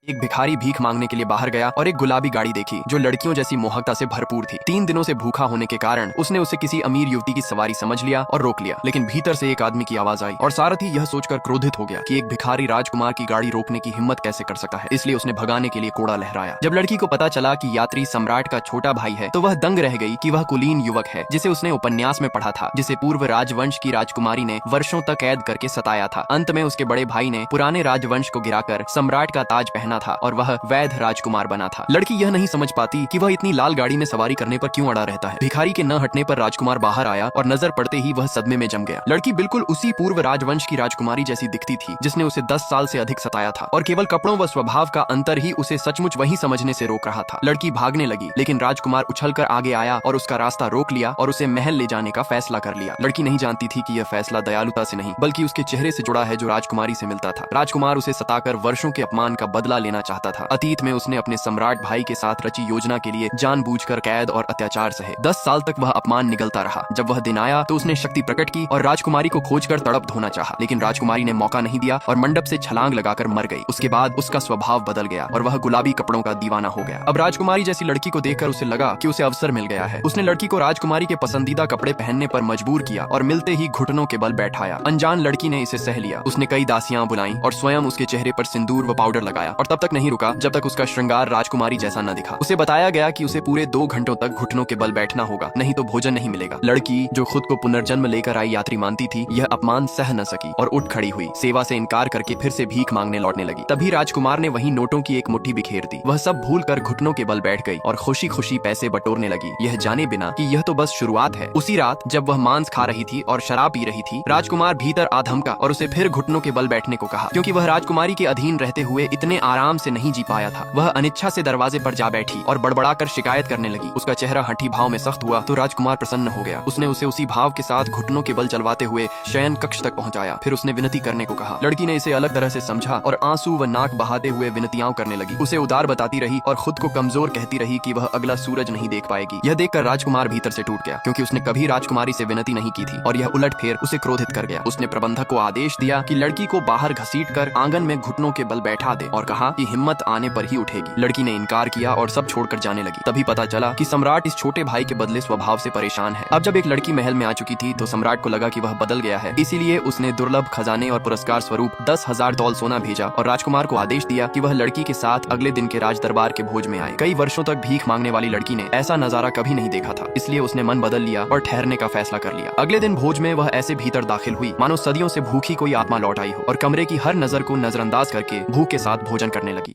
एक भिखारी भीख मांगने के लिए बाहर गया और एक गुलाबी गाड़ी देखी जो लड़कियों जैसी मोहकता से भरपूर थी। 3 दिनों से भूखा होने के कारण उसने उसे किसी अमीर युवती की सवारी समझ लिया और रोक लिया, लेकिन भीतर से एक आदमी की आवाज आई और सारथी यह सोचकर क्रोधित हो गया कि एक भिखारी राजकुमार की गाड़ी रोकने की हिम्मत कैसे कर सकता है, इसलिए उसने भगाने के लिए कोड़ा लहराया। जब लड़की को पता चला कि यात्री सम्राट का छोटा भाई है तो वह दंग रह गई कि वह कुलीन युवक है जिसे उसने उपन्यास में पढ़ा था, जिसे पूर्व राजवंश की राजकुमारी ने वर्षों तक कैद करके सताया था। अंत में उसके बड़े भाई ने पुराने राजवंश को गिराकर सम्राट का ताज पहना था और वह वैध राजकुमार बना था। लड़की यह नहीं समझ पाती कि वह इतनी लाल गाड़ी में सवारी करने पर क्यों अड़ा रहता है। भिखारी के न हटने पर राजकुमार बाहर आया और नजर पड़ते ही वह सदमे में जम गया। लड़की बिल्कुल उसी पूर्व राजवंश की राजकुमारी जैसी दिखती थी जिसने उसे 10 साल से अधिक सताया था और केवल कपड़ों व स्वभाव का अंतर ही उसे सचमुच वही समझने से रोक रहा था। लड़की भागने लगी, लेकिन राजकुमार उछलकर आगे आया और उसका रास्ता रोक लिया और उसे महल ले जाने का फैसला कर लिया। लड़की नहीं जानती थी कि यह फैसला दयालुता से नहीं बल्कि उसके चेहरे से जुड़ा है जो राजकुमारी से मिलता था। राजकुमार उसे सताकर वर्षों के अपमान का बदला लेना चाहता था। अतीत में उसने अपने सम्राट भाई के साथ रची योजना के लिए जानबूझकर कैद और अत्याचार सहे। 10 साल तक वह अपमान निगलता रहा। जब वह दिन आया तो उसने शक्ति प्रकट की और राजकुमारी को खोजकर तड़प धोना चाहा, लेकिन राजकुमारी ने मौका नहीं दिया और मंडप से छलांग लगाकर मर गई। उसके बाद उसका स्वभाव बदल गया और वह गुलाबी कपड़ों का दीवाना हो गया। अब राजकुमारी जैसी लड़की को देखकर उसे लगा कि उसे अवसर मिल गया है। उसने लड़की को राजकुमारी के पसंदीदा कपड़े पहनने पर मजबूर किया और मिलते ही घुटनों के बल बैठाया। अनजान लड़की ने इसे सह लिया। उसने कई दासियां बुलाई और स्वयं उसके चेहरे पर सिंदूर व पाउडर लगाया और तब तक नहीं रुका जब तक उसका श्रृंगार राजकुमारी जैसा न दिखा। उसे बताया गया कि उसे पूरे 2 घंटों तक घुटनों के बल बैठना होगा, नहीं तो भोजन नहीं मिलेगा। लड़की जो खुद को पुनर्जन्म लेकर आई यात्री मानती थी, यह अपमान सह न सकी और उठ खड़ी हुई। सेवा से इनकार करके फिर से भीख मांगने लौटने लगी। तभी राजकुमार ने वही नोटों की एक मुट्ठी बिखेर दी। वह सब भूल कर घुटनों के बल बैठ गई और खुशी खुशी पैसे बटोरने लगी, यह जाने बिना कि यह तो बस शुरुआत है। उसी रात जब वह मांस खा रही थी और शराब पी रही थी, राजकुमार भीतर आ धमका और उसे फिर घुटनों के बल बैठने को कहा, क्योंकि वह राजकुमारी के अधीन रहते हुए इतने आराम से नहीं जी पाया था। वह अनिच्छा से दरवाजे पर जा बैठी और बड़बड़ाकर शिकायत करने लगी। उसका चेहरा हठी भाव में सख्त हुआ तो राजकुमार प्रसन्न हो गया। उसने उसे उसी भाव के साथ घुटनों के बल चलवाते हुए शयन कक्ष तक पहुंचाया। फिर उसने विनती करने को कहा। लड़की ने इसे अलग तरह से समझा और आंसू व नाक बहाते हुए विनतियां करने लगी। उसे उदार बताती रही और खुद को कमजोर कहती रही कि वह अगला सूरज नहीं देख पाएगी। यह देखकर राजकुमार भीतर से टूट गया, क्योंकि उसने कभी राजकुमारी से विनती नहीं की थी और यह उलटफेर उसे क्रोधित कर गया। उसने प्रबंधक को आदेश दिया कि लड़की को बाहर घसीटकर आंगन में घुटनों के बल बैठा दे और कहा कि हिम्मत आने पर ही उठेगी। लड़की ने इनकार किया और सब छोड़कर जाने लगी। तभी पता चला कि सम्राट इस छोटे भाई के बदले स्वभाव से परेशान है। अब जब एक लड़की महल में आ चुकी थी तो सम्राट को लगा कि वह बदल गया है, इसीलिए उसने दुर्लभ खजाने और पुरस्कार स्वरूप 10,000 तौल सोना भेजा और राजकुमार को आदेश दिया कि वह लड़की के साथ अगले दिन के राज दरबार के भोज में आए। कई वर्षों तक भीख मांगने वाली लड़की ने ऐसा नजारा कभी नहीं देखा था, इसलिए उसने मन बदल लिया और ठहरने का फैसला कर लिया। अगले दिन भोज में वह ऐसे भीतर दाखिल हुई मानो सदियों से भूखी कोई आत्मा लौट आई हो और कमरे की हर नजर को नजरअंदाज करके भूख के साथ भोजन करने लगी।